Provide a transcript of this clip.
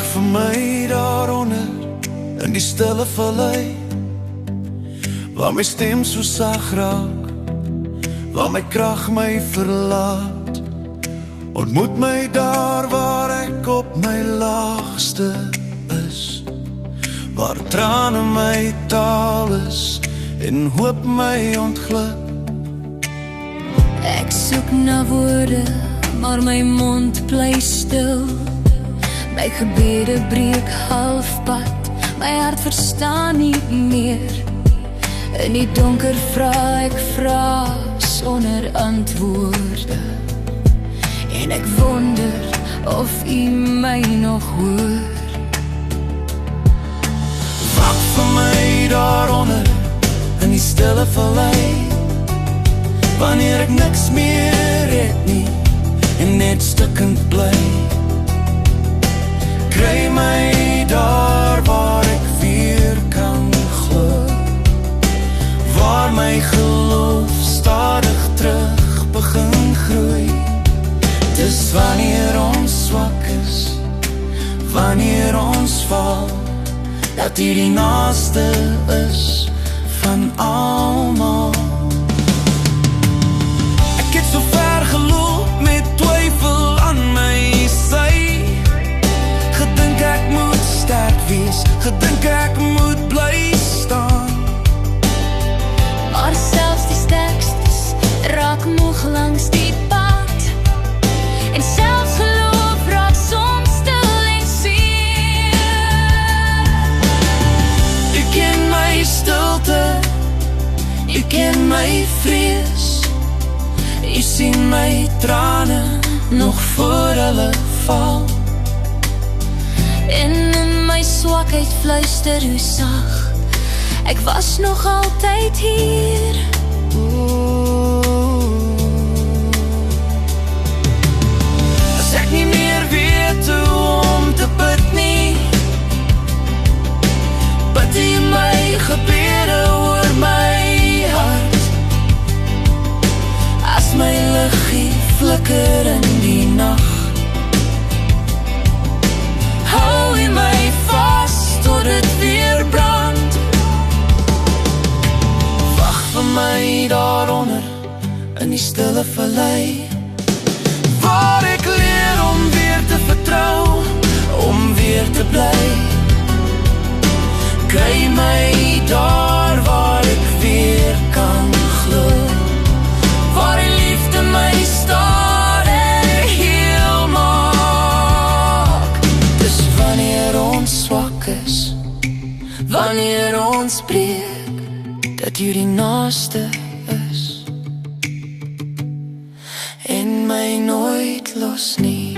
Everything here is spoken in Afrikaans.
Wag vir my daaronder in die stille vallei, waar my stem so sag raak, waar my krag my verlaat. Ontmoet my daar waar ek op my laagste is, waar trane my taal is en hoop my ontglip. Ek soek na woorde, maar my mond bly stil. My gebede breek halfpad, my hart verstaan nie meer. In die donker vra ek sonder antwoorde, en ek wonder of U my nog hoor. Wag vir my daaronder in die stille vallei, wanneer ek niks meer het nie en net stikkend bly. Kry my daar waar ek weer kan glo, waar my geloof stadig terug begin groei. Dis wanneer ons swak is, wanneer ons val, dat U die naaste is van almal. Ek het so ver geloop met twyfel aan my sy, gedink ek moet sterk wees, gedink ek moet bly staan. Maar selfs die sterkstes raak moeg langs die pad, en selfs geloof raak soms stil en seer. U ken my stilte, U ken my vrees, U sien my trane nog voor hulle val. En in my swakheid fluister U sag, ek was nog altyd hier. As ek nie meer weet hoe om te bid nie, bid U my gebede oor my hart. As my liggie flikker in die nag, hou U my vas tot dit weer brand. Wag vir my daaronder in die stille vallei, waar ek leer om weer te vertrou, om weer te bly. Kry my daar waar ek weer kan glo, waar die liefde my stadig heel maak. Dis wanneer ons swak is, wanneer ons breek, dat U die naaste is en my nooit los nie.